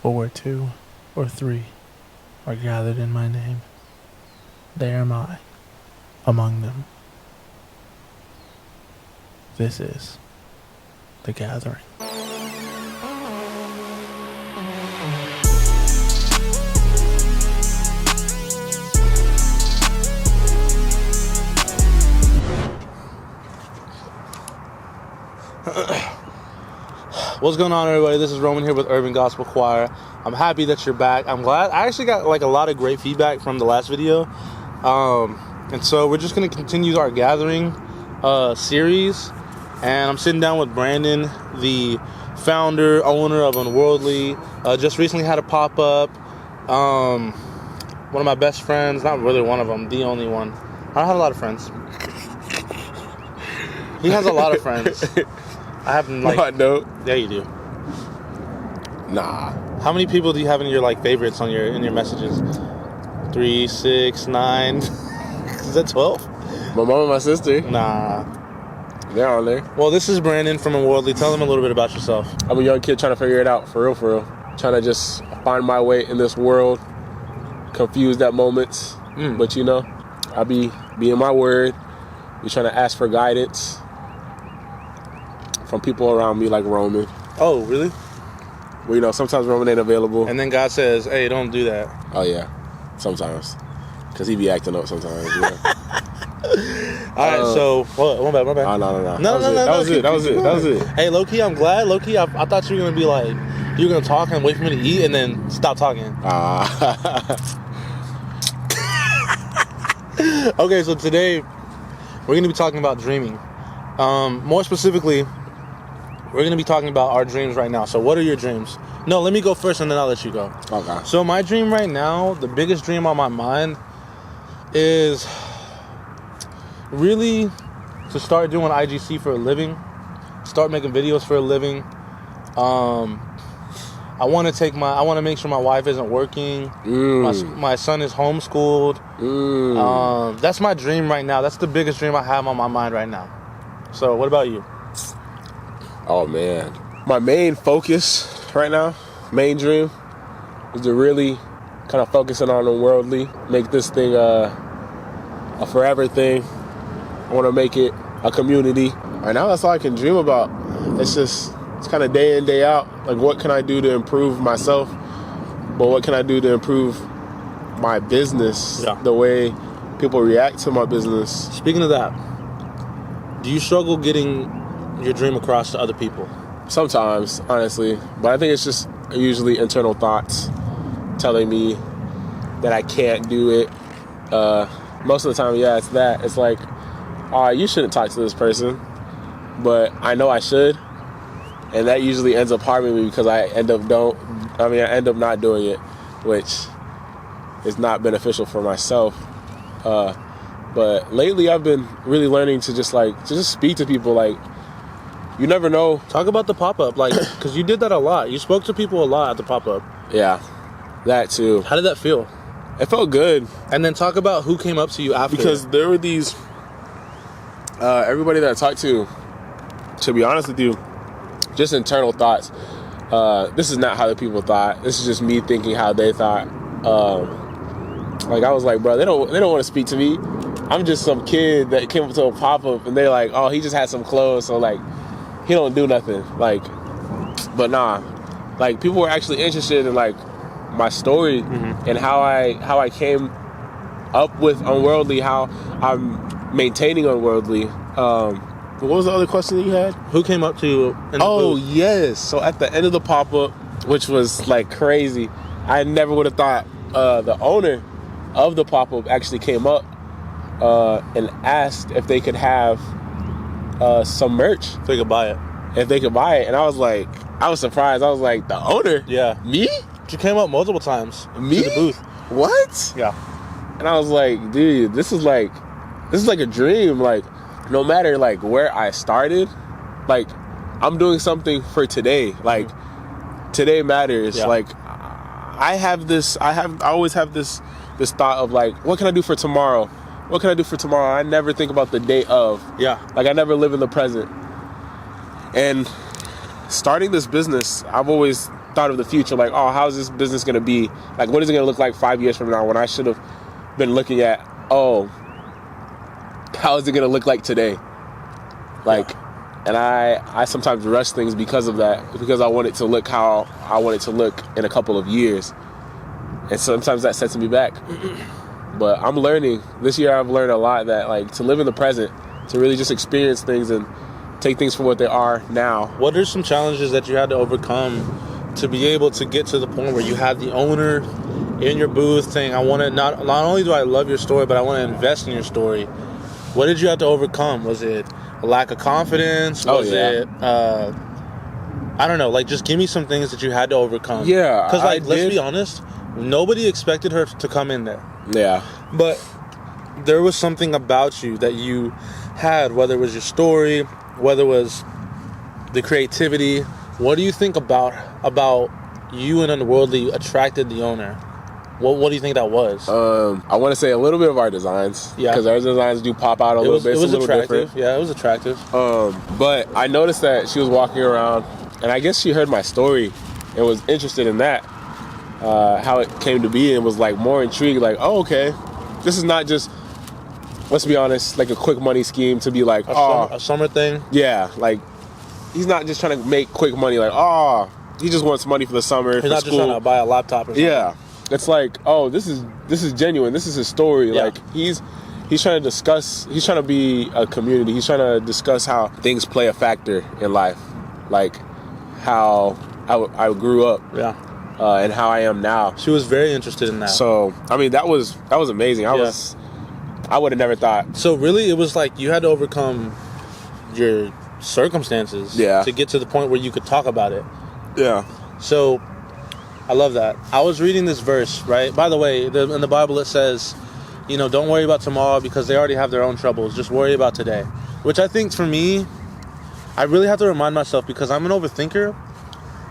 For where two or three are gathered in my name, there am I among them. This is the gathering. What's going on, everybody? This is Roman here with Urban Gospel Choir. I'm happy that you're back. I'm glad. I actually got a lot of great feedback from the last video. And so we're just going to continue our gathering series. And I'm sitting down with Brandon, the founder, owner of Unworldly. Just recently had a pop-up. One of my best friends, not really one of them, the only one. I don't have a lot of friends. He has a lot of friends. I have like. No, I don't. Yeah, you do. Nah. How many people do you have in your favorites on in your messages? 3, 6, 9. Is that 12? My mom and my sister. Nah. They're on there. Well, this is Brandon from Unworldly. Tell them a little bit about yourself. I'm a young kid trying to figure it out, for real. Trying to just find my way in this world. Confused at moments. But I be in my word. Be trying to ask for guidance from people around me like Roman. Oh, really? Well, sometimes Roman ain't available. And then God says, hey, don't do that. Oh, yeah. Sometimes. Because he be acting up sometimes, All right, so... What? My bad. Oh, no. That was it. Hey, low-key, I'm glad. Low-key, I thought you were going to be like... You were going to talk and wait for me to eat and then stop talking. Okay, so today, we're going to be talking about dreaming. More specifically... We're going to be talking about our dreams right now. So what are your dreams? No, let me go first and then I'll let you go. Okay. So my dream right now, the biggest dream on my mind is really to start doing IGC for a living. Start making videos for a living. I want to make sure my wife isn't working. My son is homeschooled. That's my dream right now. That's the biggest dream I have on my mind right now. So what about you? Oh, man. My main focus right now, main dream, is to really kind of focus on Unworldly, make this thing a forever thing. I want to make it a community. Right now, that's all I can dream about. It's kind of day in, day out. Like, what can I do to improve myself? But what can I do to improve my business? Yeah. The way people react to my business. Speaking of that, do you struggle getting your dream across to other people? Sometimes, honestly. But I think it's just usually internal thoughts telling me that I can't do it. Most of the time, yeah, it's that. It's like, you shouldn't talk to this person. But I know I should. And that usually ends up harming me because I end up not doing it, which is not beneficial for myself. But lately I've been really learning to just speak to people. Like, you never know. Talk about the pop-up, because you did that a lot. You spoke to people a lot at the pop-up. Yeah, that too. How did that feel? It felt good. And then talk about who came up to you after. Because there were these, everybody that I talked to be honest with you, just internal thoughts. This is not how the people thought. This is just me thinking how they thought. I was like, bro, they don't want to speak to me. I'm just some kid that came up to a pop-up and they're like, oh, he just had some clothes, so he don't do nothing. But nah. People were actually interested in my story and how I came up with Unworldly, how I'm maintaining Unworldly. What was the other question that you had? Who came up to you in the booth? Yes. So at the end of the pop-up, which was crazy, I never would have thought the owner of the pop-up actually came up and asked if they could have some merch. If they could buy it. And I was surprised. I was like, the owner? Yeah. Me? She came up multiple times. Me? To the booth. What? Yeah. And I was like, dude, this is like a dream. No matter where I started, I'm doing something for today. Today matters. Yeah. I always have this thought of what can I do for tomorrow? What can I do for tomorrow? I never think about the day of. Yeah. I never live in the present. And starting this business, I've always thought of the future, like, oh, how is this business going to be? Like, what is it going to look like 5 years from now, when I should have been looking at, oh, how is it going to look like today? Like, and I sometimes rush things because of that, because I want it to look how I want it to look in a couple of years. And sometimes that sets me back. But I'm learning. This year I've learned a lot, that, like, to live in the present, to really just experience things and take things for what they are now. What are some challenges that you had to overcome to be able to get to the point where you had the owner in your booth saying, I want to, not only do I love your story, but I want to invest in your story? What did you have to overcome? Was it a lack of confidence? Was it, I don't know, like, just give me some things that you had to overcome. Yeah. Because, like, let's be honest, nobody expected her to come in there. Yeah. But there was something about you that you had, whether it was your story, whether it was the creativity. What do you think about you and Unworldly attracted the owner? What do you think that was? I want to say a little bit of our designs. Yeah. Because our designs do pop out a little bit. It was a little attractive. different. Yeah, it was attractive. But I noticed that she was walking around, and I guess she heard my story and was interested in that, how it came to be, and was, like, more intrigued. Like, oh, okay, this is not just, let's be honest, like a quick money scheme to be like, A summer thing. yeah, like, he's not just trying to make quick money. Like, oh, he just wants money for the summer. He's for not school. just trying to buy a laptop or something. Yeah, it's like, oh, this is genuine. This is his story. Yeah. Like, he's trying to discuss. He's trying to be a community. He's trying to discuss how things play a factor in life, like how I grew up. Yeah. And how I am now. She was very interested in that. So, I mean, that was amazing. I would have never thought. So really, it was like you had to overcome your circumstances to get to the point where you could talk about it. Yeah. So, I love that. I was reading this verse, right? By the way, in the Bible it says, you know, don't worry about tomorrow because they already have their own troubles. Just worry about today. Which I think for me, I really have to remind myself, because I'm an overthinker.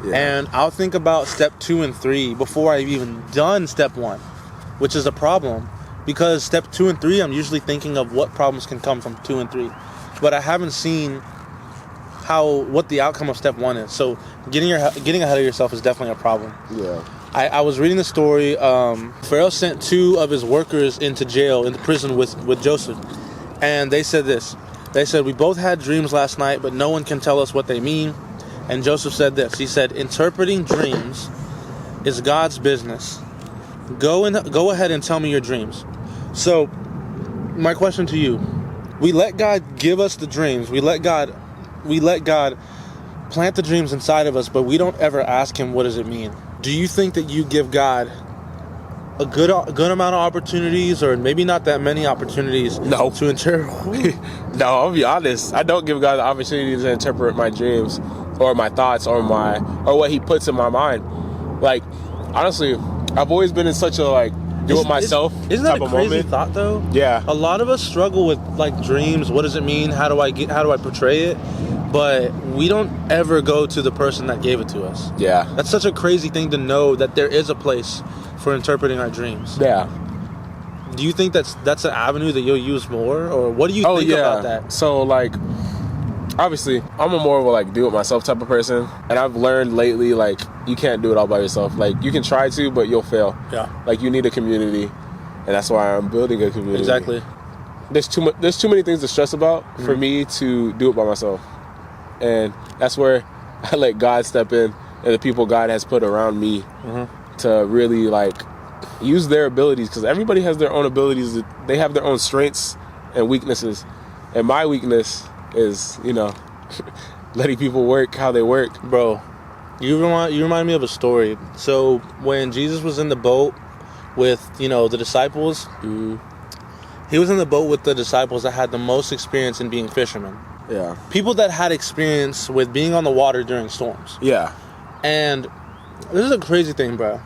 Yeah. And I'll think about step 2 and 3 before I've even done step 1, which is a problem, because step 2 and 3, I'm usually thinking of what problems can come from 2 and 3, but I haven't seen what the outcome of step 1 is. So getting ahead of yourself is definitely a problem. Yeah. I was reading the story. Pharaoh sent 2 of his workers into prison with Joseph, and they said this. They said, we both had dreams last night, but no one can tell us what they mean. And Joseph said this. He said, interpreting dreams is God's business. Go ahead and tell me your dreams. So, my question to you, we let God give us the dreams. We let God plant the dreams inside of us, but we don't ever ask him, what does it mean? Do you think that you give God a good amount of opportunities, or maybe not that many opportunities to interpret? No, I'll be honest. I don't give God the opportunity to interpret my dreams or my thoughts or what he puts in my mind. Like, honestly, I've always been in such a, like, do it myself isn't that type a of crazy moment. thought, though? Yeah. A lot of us struggle with, like, dreams. What does it mean? How do I portray it? But we don't ever go to the person that gave it to us. Yeah. That's such a crazy thing to know, that there is a place for interpreting our dreams. Yeah. Do you think that's an avenue that you'll use more, or what do you think about that? So, like, obviously, I'm a more of a, like, do it myself type of person, and I've learned lately, like, you can't do it all by yourself. Like, you can try to, but you'll fail. Yeah. Like, you need a community, and that's why I'm building a community. Exactly. There's too many things to stress about for me to do it by myself, and that's where I let God step in, and the people God has put around me to really, like, use their abilities, because everybody has their own abilities. They have their own strengths and weaknesses, and my weakness is, you know, letting people work how they work. Bro, you remind me of a story. So when Jesus was in the boat with, you know, the disciples, he was in the boat with the disciples that had the most experience in being fishermen. Yeah. People that had experience with being on the water during storms. Yeah. And this is a crazy thing, bro.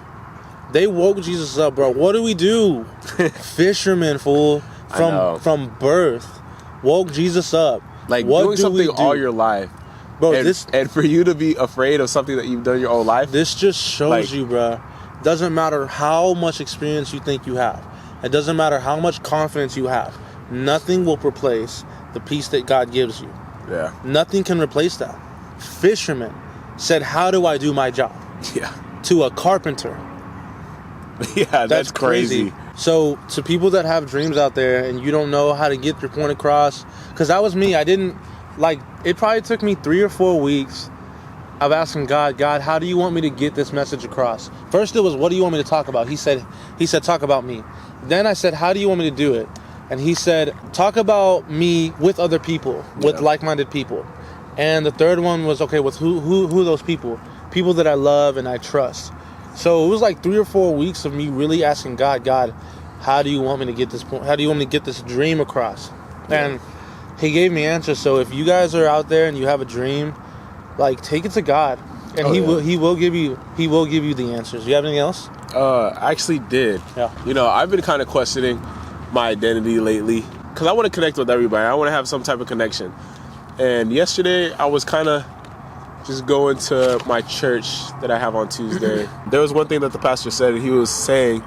They woke Jesus up, bro. What do we do? Fishermen, fool. From birth. Woke Jesus up. Like, what doing something all your life. Bro, and for you to be afraid of something that you've done your whole life. This just shows, like, you, bro. Doesn't matter how much experience you think you have. It doesn't matter how much confidence you have. Nothing will replace the peace that God gives you. Yeah. Nothing can replace that. Fishermen said, how do I do my job? Yeah. to a carpenter. Yeah, that's crazy. So to people that have dreams out there and you don't know how to get your point across, because that was me. I didn't, like, it probably took me 3 or 4 weeks of asking God, how do you want me to get this message across? First it was, what do you want me to talk about? He said, talk about me. Then I said, how do you want me to do it? And he said, talk about me with other people, with like-minded people. And the third one was, okay, with who are those people? People that I love and I trust. So it was like 3 or 4 weeks of me really asking God, how do you want me to get this point? How do you want me to get this dream across? And he gave me answers. So if you guys are out there and you have a dream, like, take it to God, and he will give you the answers. Do you have anything else? I actually did. Yeah. You know, I've been kind of questioning my identity lately because I want to connect with everybody. I want to have some type of connection. And yesterday I was kind of just going to my church that I have on Tuesday. There was one thing that the pastor said, and he was saying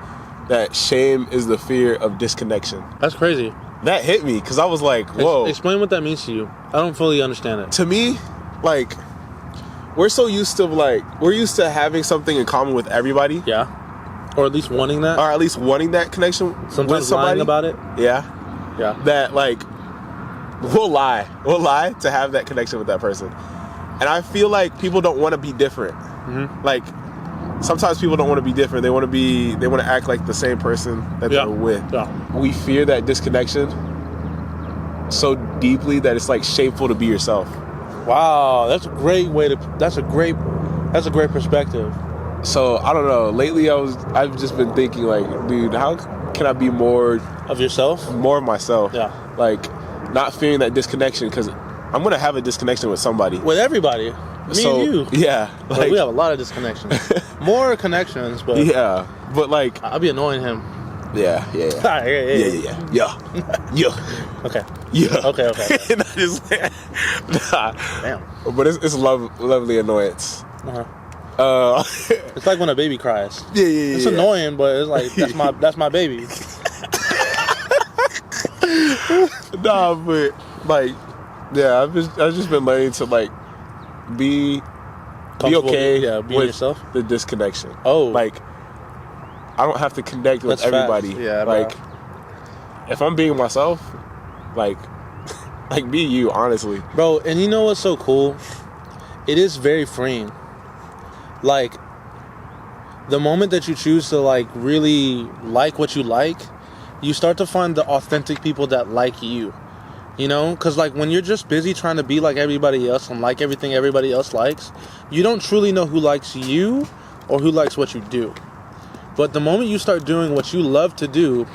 that shame is the fear of disconnection. That's crazy. That hit me because I was like, whoa. Explain what that means to you. I don't fully understand it. To me, like, we're used to having something in common with everybody. Yeah. Or at least wanting that. Or at least wanting that connection Sometimes with somebody. lying about it. Yeah. Yeah. That, like, we'll lie to have that connection with that person. And I feel like people don't want to be different. Mm-hmm. Like, sometimes people don't want to be different. They want to act like the same person that they're with. Yeah. We fear that disconnection so deeply that it's like shameful to be yourself. Wow, that's a great perspective. So I don't know. Lately, I've just been thinking, like, dude, how can I be more Of yourself? more of myself? Yeah. Like, not fearing that disconnection, because I'm gonna have a disconnection with somebody. With everybody. Me and you. Yeah. Like, we have a lot of disconnections. More connections, but Yeah. But like, I'll be annoying him. yeah. Yeah. Okay. Yeah. Okay. And I just, nah. Damn. But it's lovely annoyance. Uh-huh. Uh, It's like when a baby cries. yeah. It's annoying, but it's like that's my baby. Nah, but like, yeah, I've just been learning to like be okay being with yourself. the disconnection. Oh. Like, I don't have to connect with That's everybody. facts. Yeah, like, if I'm being myself, like be you, honestly. Bro, and you know what's so cool? It is very freeing. Like, the moment that you choose to, like, really like what you like, you start to find the authentic people that like you. You know? Because, like, when you're just busy trying to be like everybody else and like everything everybody else likes, you don't truly know who likes you or who likes what you do. But the moment you start doing what you love to do,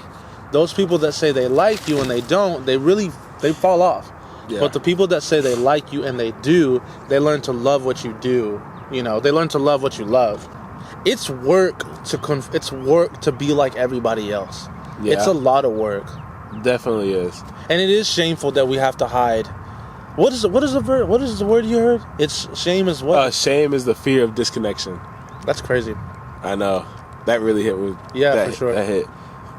those people that say they like you and they don't, they fall off. Yeah. But the people that say they like you and they do, they learn to love what you do. You know, they learn to love what you love. It's work to be like everybody else. Yeah. It's a lot of work. Definitely is. And it is shameful that we have to hide. What is the word you heard? It's shame is what? Shame is the fear of disconnection. That's crazy. I know. That really hit me. Yeah, for sure. That hit.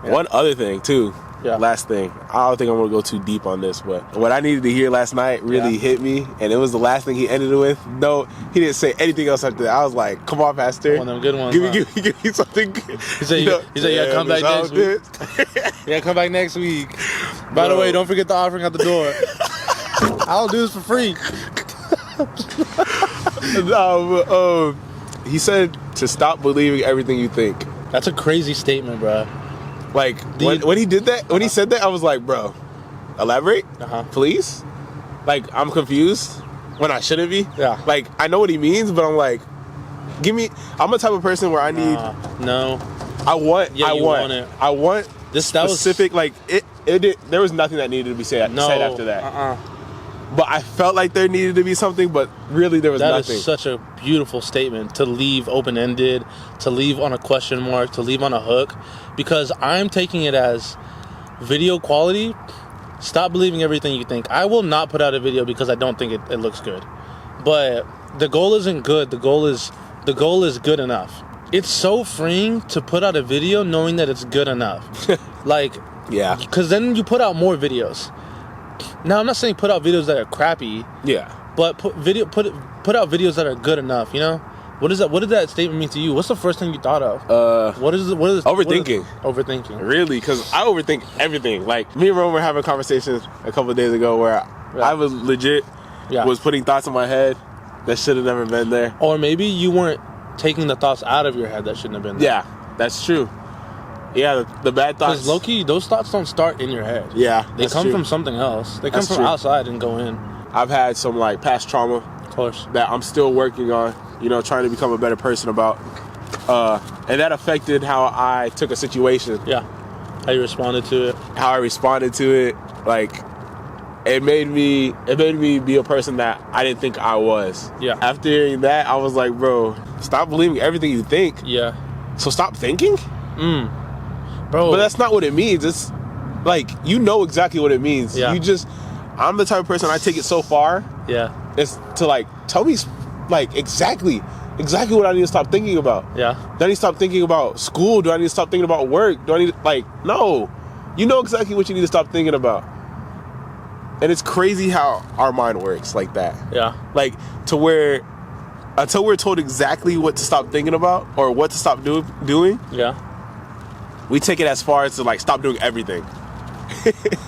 Yeah. One other thing, too. Yeah. Last thing. I don't think I'm going to go too deep on this, but what I needed to hear last night really hit me, and it was the last thing he ended it with. No, he didn't say anything else after that. I was like, come on, Pastor. One of them good ones. Give me something good. He said, yeah, come back next week. Yeah, come back next week. By the way, don't forget the offering at the door. I'll do this for free. No, but, he said to stop believing everything you think. That's a crazy statement, bro. Like, when he did that, when he said that, I was like, bro, elaborate, please. Like, I'm confused when I shouldn't be. Yeah. Like, I know what he means, but I'm like, I'm a type of person where I need, no. I want This specific, like, there was nothing that needed to be said after that. But I felt like there needed to be something, but really there was nothing. That is such a beautiful statement to leave open-ended, to leave on a question mark, to leave on a hook, because I'm taking it as video quality. Stop believing everything you think. I will not put out a video because I don't think it looks good. But the goal isn't good. The goal is good enough. It's so freeing to put out a video knowing that it's good enough. Like, yeah. Because then you put out more videos. Now, I'm not saying put out videos that are crappy. Yeah. But put out videos that are good enough, you know? What is that? What did that statement mean to you? What's the first thing you thought of? What is it? Overthinking. Overthinking. Really, because I overthink everything. Like, me and Roman were having a conversation a couple of days ago where I was legit was putting thoughts in my head that should have never been there. Or maybe you weren't taking the thoughts out of your head that shouldn't have been there. Yeah, that's true. Yeah, the bad thoughts. Because low-key, those thoughts don't start in your head. Yeah, They come from something else. They come from outside and go in. I've had some like past trauma, Of course. that I'm still working on, you know, trying to become a better person about. And that affected how I took a situation, Yeah. How you responded to it. how I responded to it. Like, it made me be a person that I didn't think I was. Yeah. After hearing that, I was like, bro, stop believing everything you think. Yeah. So stop thinking? Bro. But that's not what it means. It's like, you know exactly what it means. Yeah. I'm the type of person, I take it so far. Yeah. It's to like, tell me like exactly what I need to stop thinking about. Yeah. Do I need to stop thinking about school? Do I need to stop thinking about work? Do I need to, like, no. You know exactly what you need to stop thinking about. And it's crazy how our mind works like that. Yeah. Like, to where until we're told exactly what to stop thinking about or what to stop doing, Yeah. we take it as far as to like stop doing everything.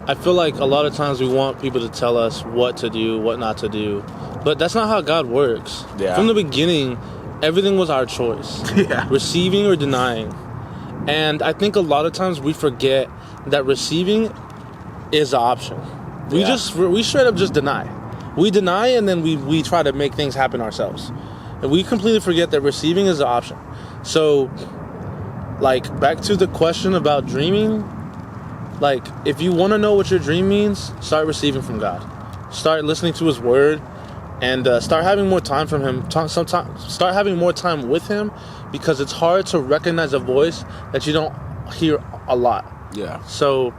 I feel like a lot of times we want people to tell us what to do, what not to do. But that's not how God works. Yeah. From the beginning, everything was our choice. Yeah. Receiving or denying. And I think a lot of times we forget that receiving is the option. We straight up just deny. We deny and then we try to make things happen ourselves. And we completely forget that receiving is the option. So, like, back to the question about dreaming. Like, if you want to know what your dream means, start receiving from God. Start listening to His Word, and start having more time from Him. Start having more time with Him, because it's hard to recognize a voice that you don't hear a lot. Yeah. So,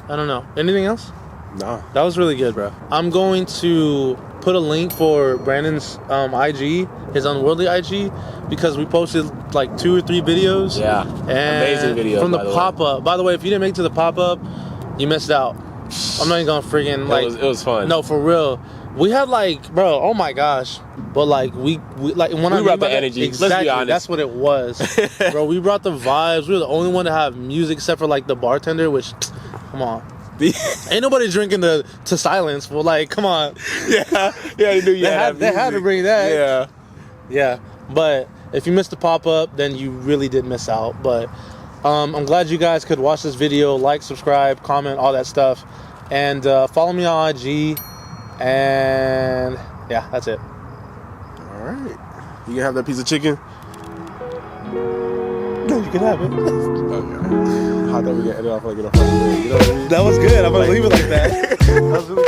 I don't know. Anything else? No. That was really good, bro. I'm going to put a link for Brandon's IG, his Unworldly IG, because we posted like 2 or 3 videos. Yeah. And amazing video from the pop-up. By the way, if you didn't make it to the pop-up, you missed out. I'm not even gonna freaking like. It was fun. No, for real. We had like, bro. Oh my gosh. But like we like when We brought the energy. Let's be Exactly. honest. That's what it was, bro. We brought the vibes. We were the only one to have music except for like the bartender. Which, come on. Ain't nobody drinking to silence. Well, like, come on. Yeah, you knew you They had to bring that. Yeah. Yeah, but if you missed the pop-up, then you really did miss out. But I'm glad you guys could watch this video, like, subscribe, comment, all that stuff. And follow me on IG. And yeah, that's it. All right. You gonna have that piece of chicken? No, you can have it. Okay. I thought we were gonna end it off like in a funny way. You know what I mean? That was good. I'm going to leave it like that. That was really